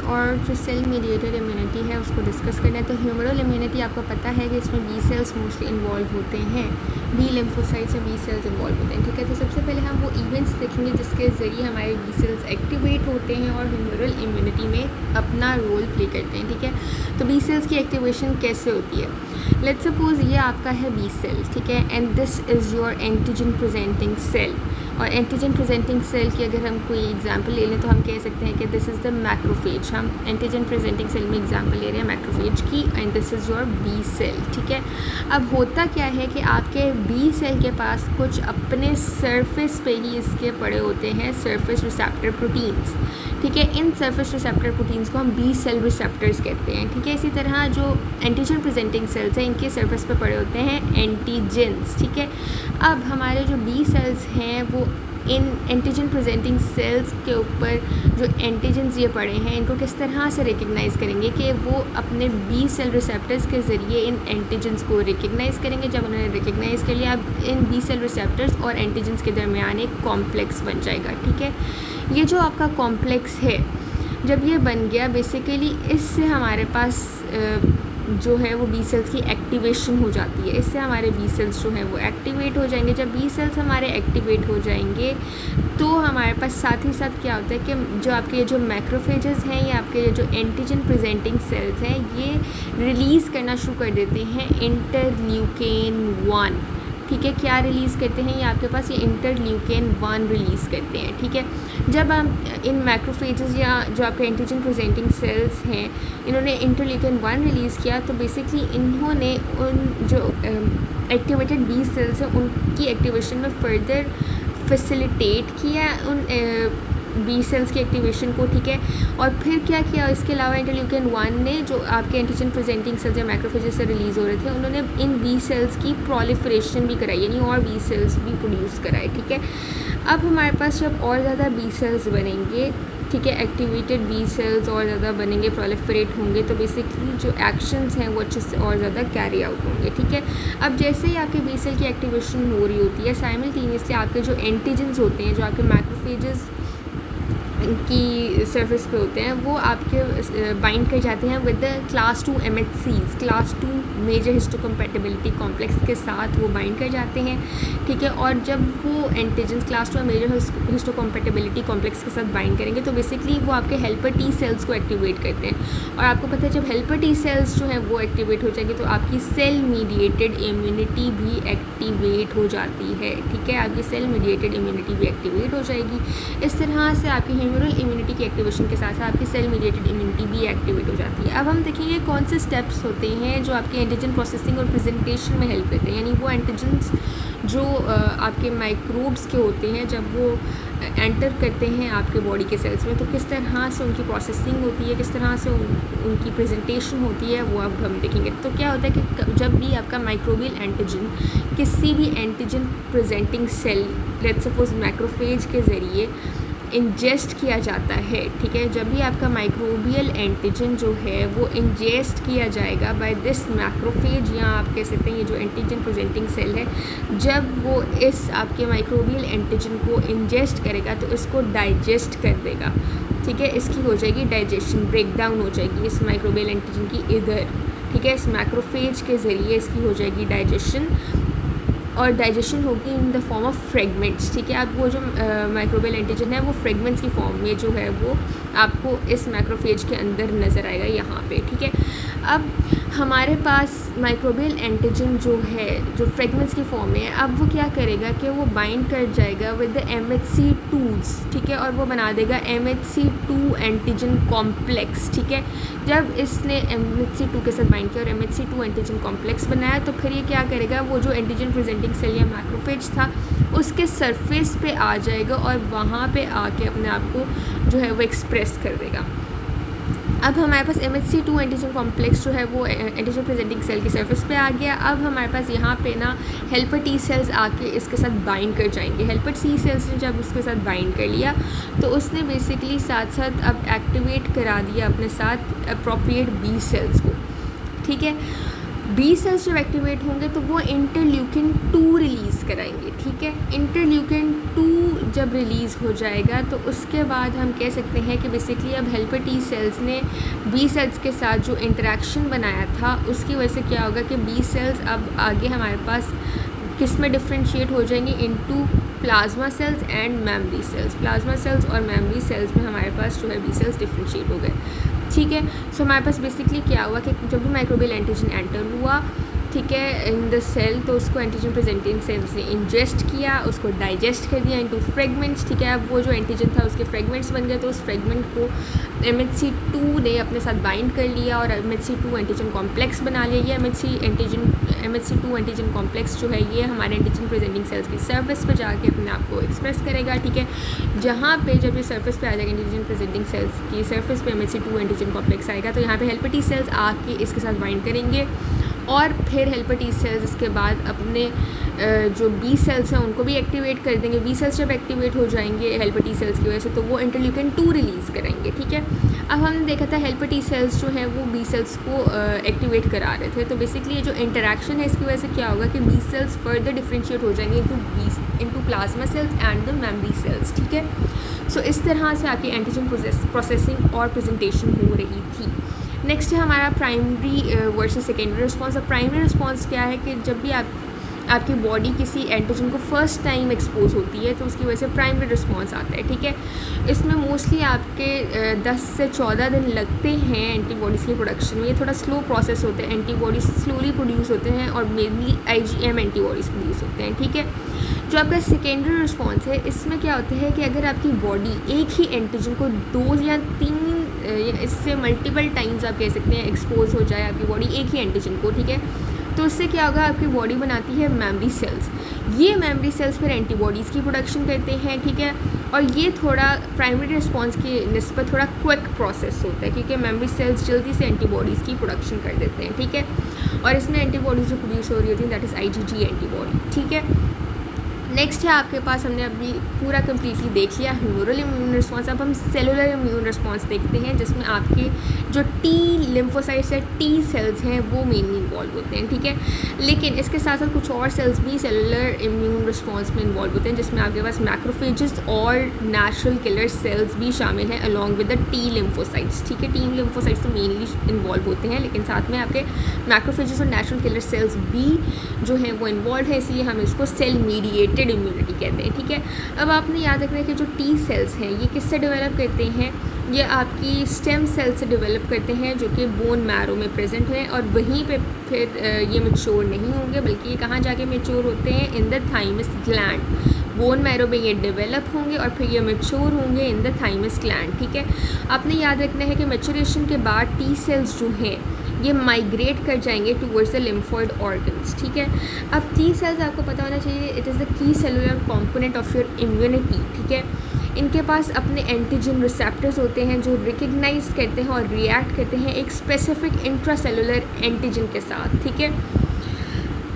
और जो cell mediated immunity है उसको डिस्कस करना है। तो ह्यूमरल इम्यूनिटी आपको पता है कि इसमें बी सेल्स मोस्टली इन्वॉल्व होते हैं, बी लिम्फोसाइट्स में बी सेल्स इन्वॉल्व होते हैं, ठीक है। तो सबसे पहले हम वो इवेंट्स देखेंगे जिसके ज़रिए हमारे बी सेल्स एक्टिवेट होते हैं और ह्यूमरल इम्यूनिटी में अपना रोल प्ले करते हैं, ठीक है। तो बी सेल्स की एक्टिवेशन कैसे होती है? लेट्स सपोज ये आपका है बी सेल, ठीक है, and this is your antigen presenting cell. और एंटीजन प्रेजेंटिंग सेल की अगर हम कोई एग्जांपल ले लें तो हम कह सकते हैं कि दिस इज़ द मैक्रोफेज। हम एंटीजन प्रेजेंटिंग सेल में एग्जांपल ले रहे हैं मैक्रोफेज की, and this is your B cell, ठीक है। अब होता क्या है कि आपके बी सेल के पास कुछ अपने सरफेस पे ही इसके पड़े होते हैं सरफेस रिसेप्टर प्रोटीन्स, ठीक है। इन सरफेस रिसेप्टर प्रोटीन्स को हम बी सेल रिसेप्टर्स कहते हैं, ठीक है। इसी तरह जो एंटीजन प्रेजेंटिंग सेल्स हैं इनके सरफेस पे पड़े होते हैं एंटीजेंस, ठीक है। अब हमारे जो बी सेल्स हैं वो इन एंटीजन प्रेजेंटिंग सेल्स के ऊपर जो एंटीजेंस ये पड़े हैं इनको किस तरह से रिकग्नाइज़ करेंगे कि वो अपने बी सेल रिसेप्टर्स के ज़रिए इन एंटीजेंस को रिकग्नाइज़ करेंगे। जब उन्होंने रिकग्नाइज़ कर लिया, अब इन बी सेल रिसेप्टर्स और एंटीजेंस के दरमियान एक कॉम्प्लेक्स बन जाएगा, ठीक है। ये जो आपका कॉम्प्लेक्स है जब ये बन गया, बेसिकली इससे हमारे पास जो है वो बी सेल्स की एक्टिवेशन हो जाती है। इससे हमारे बी सेल्स जो हैं वो एक्टिवेट हो जाएंगे। जब बी सेल्स हमारे एक्टिवेट हो जाएंगे तो हमारे पास साथ ही साथ क्या होता है कि जो आपके जो मैक्रोफेजेस हैं या आपके जो एंटीजन प्रेजेंटिंग सेल्स हैं ये रिलीज़ करना शुरू कर देते हैं इंटरल्यूकेन 1, ठीक है। क्या रिलीज़ करते हैं? ये आपके पास ये इंटरल्यूकेन 1 रिलीज़ करते हैं, ठीक है। जब हम इन मैक्रोफेजेस या जो आपके एंटीजन प्रेजेंटिंग सेल्स हैं इन्होंने इंटरल्यूकेन 1 रिलीज़ किया तो बेसिकली इन्होंने उन जो एक्टिवेटेड बी सेल्स हैं उनकी एक्टिवेशन में फर्दर फैसिलिटेट किया उन बी सेल्स की एक्टिवेशन को, ठीक है। और फिर क्या किया, इसके अलावा इंटरल्यूकेन 1 ने जो आपके एंटीजन प्रेजेंटिंग सेल्स या मैक्रोफेजेस से रिलीज़ हो रहे थे उन्होंने इन बी सेल्स की प्रोलिफरेशन भी कराई, यानी और बी सेल्स भी प्रोड्यूस कराए, ठीक है। अब हमारे पास जब और ज़्यादा बी सेल्स बनेंगे, ठीक है, एक्टिवेटेड बी सेल्स और ज़्यादा बनेंगे, प्रोलिफरेट होंगे, तो बेसिकली जो एक्शंस हैं वो अच्छे से और ज़्यादा कैरी आउट होंगे, ठीक है। अब जैसे ही आपके बी सेल की एक्टिवेशन हो रही होती है, साइमल्टेनियसली आपके जो एंटीजन्स होते हैं, जो आपके मैक्रोफेजेस की सरफेस पे होते हैं, वो आपके बाइंड कर जाते हैं with the class 2 MHCs, class 2 major histocompatibility complex के साथ वो बाइंड कर जाते हैं, ठीक है। और जब वो antigens class 2 major histocompatibility complex के साथ बाइंड करेंगे तो बेसिकली वो आपके हेल्पर टी सेल्स को एक्टिवेट करते हैं। और आपको पता है जब हेल्पर टी सेल्स जो हैं वो एक्टिवेट हो जाएंगे तो आपकी सेल मीडिएटेड इम्यूनिटी भी एक्टिवेट हो जाती है, ठीक है। आपकी सेल मीडिएटेड इम्यूनिटी भी एक्टिवेट हो जाएगी। इस तरह से आपकी ह्यूमरल इम्यूनिटी की एक्टिवेशन के साथ साथ आपकी सेल मीडिएटेड इम्यूनिटी भी एक्टिवेट हो जाती है। अब हम देखेंगे कौन से स्टेप्स होते हैं जो आपके एंटीजन प्रोसेसिंग और प्रेजेंटेशन में हेल्प करते हैं, यानी वो एंटीजन्स जो आपके माइक्रोब्स के होते हैं जब वो एंटर करते हैं आपके बॉडी के सेल्स में तो किस तरह से उनकी प्रोसेसिंग होती है, किस तरह से उनकी प्रेजेंटेशन होती है, वो अब हम देखेंगे। तो क्या होता है कि जब भी आपका माइक्रोबियल एंटीजन किसी भी antigen presenting cell, let's suppose macrophage के ज़रिए इंजेस्ट किया जाता है, ठीक है। जब भी आपका माइक्रोबियल एंटीजन जो है वो इंजेस्ट किया जाएगा बाय दिस मैक्रोफेज, या आप कह सकते हैं ये जो एंटीजन प्रेजेंटिंग सेल है, जब वो इस आपके माइक्रोबियल एंटीजन को इंजेस्ट करेगा तो इसको डाइजेस्ट कर देगा, ठीक है। इसकी हो जाएगी डाइजेशन, ब्रेक डाउन हो जाएगी इस माइक्रोबियल एंटीजन की इधर, ठीक है। इस मैक्रोफेज के ज़रिए इसकी हो जाएगी डाइजेशन, और डाइजेशन होगी in the form of fragments, ठीक है। अब वो जो माइक्रोबियल एंटीजन है वो फ्रेगमेंट्स की फॉर्म में जो है वो आपको इस मैक्रोफेज के अंदर नज़र आएगा यहाँ पे, ठीक है। अब हमारे पास माइक्रोबियल एंटीजन जो है जो फ्रेगमेंट्स की फॉर्म में है, अब वो क्या करेगा कि वो बाइंड कर जाएगा विद द MHC2s, ठीक है, और वो बना देगा MHC2 एंटीजन कॉम्प्लेक्स, ठीक है। जब इसने MHC2 के साथ बाइंड किया और MHC2 एंटीजन कॉम्प्लेक्स बनाया तो फिर ये क्या करेगा, वो जो एंटीजन प्रेजेंटिंग सेल या मैक्रोफेज था उसके सरफेस पे आ जाएगा और वहाँ पे आके अपने आप को जो है वो एक्सप्रेस कर देगा। अब हमारे पास MHC2 एंटीजन कॉम्प्लेक्स जो है वो एंटीजन प्रेजेंटिंग सेल की सरफेस पे आ गया। अब हमारे पास यहाँ पे ना हेल्पर टी सेल्स आके इसके साथ बाइंड कर जाएंगे। हेल्पर टी सेल्स ने जब उसके साथ बाइंड कर लिया तो उसने बेसिकली साथ साथ अब एक्टिवेट करा दिया अपने साथ अप्रोप्रिएट बी सेल्स को, ठीक है। बी सेल्स जब एक्टिवेट होंगे तो वो इंटरल्यूकिन 2 रिलीज़ कराएंगे, ठीक है। इंटरल्यूकिन 2 जब रिलीज़ हो जाएगा तो उसके बाद हम कह सकते हैं कि बेसिकली अब हेल्पर टी सेल्स ने बी सेल्स के साथ जो इंटरेक्शन बनाया था उसकी वजह से क्या होगा कि बी सेल्स अब आगे हमारे पास किस में डिफ्रेंशिएट हो जाएंगे, into plasma cells and memory cells. Plasma cells और मेमोरी सेल्स में हमारे पास जो है बी सेल्स डिफ्रेंशिएट हो गए, ठीक है। सो हमारे पास बेसिकली क्या हुआ कि जब भी माइक्रोबियल एंटीजन एंटर हुआ, ठीक है, इन द सेल, तो उसको एंटीजन प्रेजेंटिंग सेल्स ने इंजेस्ट किया, उसको डाइजेस्ट कर दिया इनटू फ्रेगमेंट्स, ठीक है। अब वो जो एंटीजन था उसके फ्रेगमेंट्स बन गए, तो उस फ्रेगमेंट को MHC2 ने अपने साथ बाइंड कर लिया और MHC2 एंटीजन कॉम्प्लेक्स बना लिया। ये MHC2 एंटीजन कॉम्प्लेक्स जो है ये हमारे एंटीजन प्रेजेंटिंग सेल्स की सर्फेस पर जाके अपने आप को एक्सप्रेस करेगा, ठीक है। जहाँ पे जब ये सर्फेस पे आ जाएगा एंटीजन प्रेजेंटिंग सेल्स की सर्फेस पे MHC2 एंटीजन कॉम्प्लेक्स आएगा, तो यहाँ पे हेल्पर टी सेल्स आके इसके साथ बाइंड करेंगे और फिर हेल्पर टी सेल्स इसके बाद अपने जो बी सेल्स हैं उनको भी एक्टिवेट कर देंगे। बी सेल्स जब एक्टिवेट हो जाएंगे हेल्पर टी सेल्स की वजह से तो वो इंटरल्यूकिन 2 रिलीज़ करेंगे, ठीक है। अब हमने देखा था हेल्पर टी सेल्स जो हैं वो बी सेल्स को एक्टिवेट करा रहे थे, तो बेसिकली ये जो इंटरेक्शन है इसकी वजह से क्या होगा कि बी सेल्स फर्दर डिफ्रेंशिएट हो जाएंगे into plasma cells and the memory cells, ठीक है। सो इस तरह से आपकी एंटीजन प्रोसेसिंग और प्रेजेंटेशन हो रही थी। नेक्स्ट है हमारा प्राइमरी वर्सेस सेकेंडरी रिस्पॉन्स। अब प्राइमरी रिस्पॉन्स क्या है कि जब भी आपकी बॉडी किसी एंटीजन को फर्स्ट टाइम एक्सपोज होती है तो उसकी वजह से प्राइमरी रिस्पॉन्स आता है, ठीक है। इसमें मोस्टली आपके 10 से 14 दिन लगते हैं एंटीबॉडीज़ के प्रोडक्शन में। ये थोड़ा स्लो प्रोसेस होते हैं, एंटीबॉडीज़ स्लोली प्रोड्यूस होते हैं और मेनली IgM एंटीबॉडीज़ प्रोड्यूस होते हैं, ठीक है। जो आपका सेकेंडरी रिस्पॉन्स है इसमें क्या होता है कि अगर आपकी बॉडी एक ही एंटीजन को 2 या 3 या इससे मल्टीपल टाइम्स आप कह सकते हैं एक्सपोज हो जाए आपकी बॉडी एक ही एंटीजन को, ठीक है, तो उससे क्या होगा आपकी बॉडी बनाती है मेमोरी सेल्स। ये मेमोरी सेल्स फिर एंटीबॉडीज़ की प्रोडक्शन करते हैं, ठीक है। और ये थोड़ा प्राइमरी रिस्पॉन्स की निस्बत थोड़ा क्विक प्रोसेस होता है क्योंकि मेमोरी सेल्स जल्दी से एंटीबॉडीज़ की प्रोडक्शन कर देते हैं, ठीक है। और इसमें एंटीबॉडीज़ जो प्रोड्यूस हो रही होती हैं दैट इज़ IgG एंटीबॉडी, ठीक है। नेक्स्ट है आपके पास, हमने अभी पूरा कम्प्लीटली देख लिया ह्यूमरल इम्यून रिस्पॉन्स। अब हम सेलुलर इम्यून रिस्पॉन्स देखते हैं जिसमें आपके जो T लिम्फोसाइट्स या T सेल्स हैं वो मेनली इन्वॉल्व होते हैं, ठीक है। लेकिन इसके साथ साथ कुछ और सेल्स भी सेलुलर इम्यून रिस्पॉन्स में इन्वॉल्व होते हैं जिसमें आपके पास मैक्रोफेजेस और नेचुरल किलर सेल्स भी शामिल हैं along with the T lymphocytes, ठीक है। T लिम्फोसाइट्स तो मेनली इन्वॉल्व होते हैं लेकिन साथ में आपके मैक्रोफेजेस और नेचुरल किलर सेल्स भी जो हैं वो इन्वॉल्व है, इसलिए हम इसको सेल मीडिएटेड इम्यूनिटी कहते हैं, ठीक है। अब आपने याद रखना है कि जो T सेल्स हैं ये किससे डेवलप करते हैं, ये आपकी स्टेम सेल से डेवलप करते हैं जो कि बोन मैरो में प्रेजेंट हैं और वहीं पे फिर ये मैच्योर नहीं होंगे बल्कि ये कहाँ जाके मैच्योर होते हैं, in the thymus gland. Bone marrow में ये डेवलप होंगे और फिर ये मैच्योर होंगे इन द थाइमस ग्लैंड, ठीक है। आपने याद रखना है कि मैच्योरेशन के बाद T सेल्स जो हैं ये माइग्रेट कर जाएंगे टूवर्ड्स द लिम्फोइड ऑर्गन्स, ठीक है। अब T सेल्स आपको पता होना चाहिए it is the key cellular component of your immunity, ठीक है। इनके पास अपने एंटीजन रिसेप्टर्स होते हैं जो रिकग्नाइज करते हैं और रिएक्ट करते हैं एक स्पेसिफिक इंट्रासेलुलर एंटीजन के साथ, ठीक है।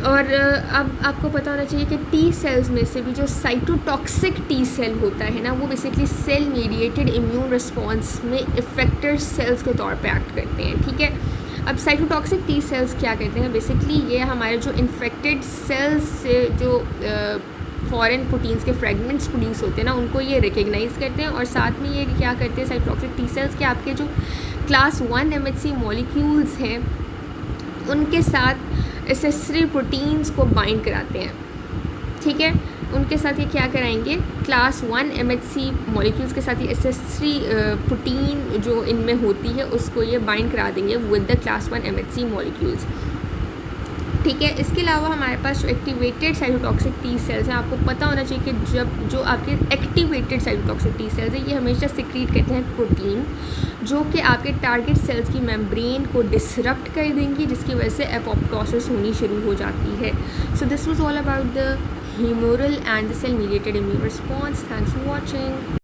और अब आपको पता होना चाहिए कि T सेल्स में से भी जो साइटोटॉक्सिक T सेल होता है ना वो basically cell mediated immune response में इफेक्टर सेल्स के तौर पे एक्ट करते हैं, ठीक है। अब साइटोटॉक्सिक T सेल्स क्या करते हैं, बेसिकली ये हमारे जो इन्फेक्टेड सेल्स से जो फॉरेन प्रोटीन्स के फ्रेगमेंट्स प्रोड्यूस होते हैं ना उनको ये रिकग्नाइज करते हैं और साथ में ये क्या करते हैं साइटोटॉक्सिक T सेल्स के आपके जो क्लास 1 MHC मॉलिक्यूल्स हैं उनके साथ एसेसरी प्रोटीन्स को बाइंड कराते हैं, ठीक है। उनके साथ ये क्या कराएंगे, क्लास 1 MHC मॉलिक्यूल्स के साथ ये एसेसरी प्रोटीन जो इनमें होती है उसको ये बाइंड करा देंगे with the class 1 MHC molecules, ठीक है। इसके अलावा हमारे पास जो एक्टिवेटेड साइटोटॉक्सिक T सेल्स हैं आपको पता होना चाहिए कि जब जो आपके एक्टिवेटेड साइटोटॉक्सिक T सेल्स हैं ये हमेशा सिक्रीट करते हैं प्रोटीन जो कि आपके टारगेट सेल्स की मेम्ब्रेन को डिसरप्ट कर देंगी जिसकी वजह से एपोप्टोसिस होनी शुरू हो जाती है। So this was all about the humoral and the cell mediated immune response. Thanks for watching.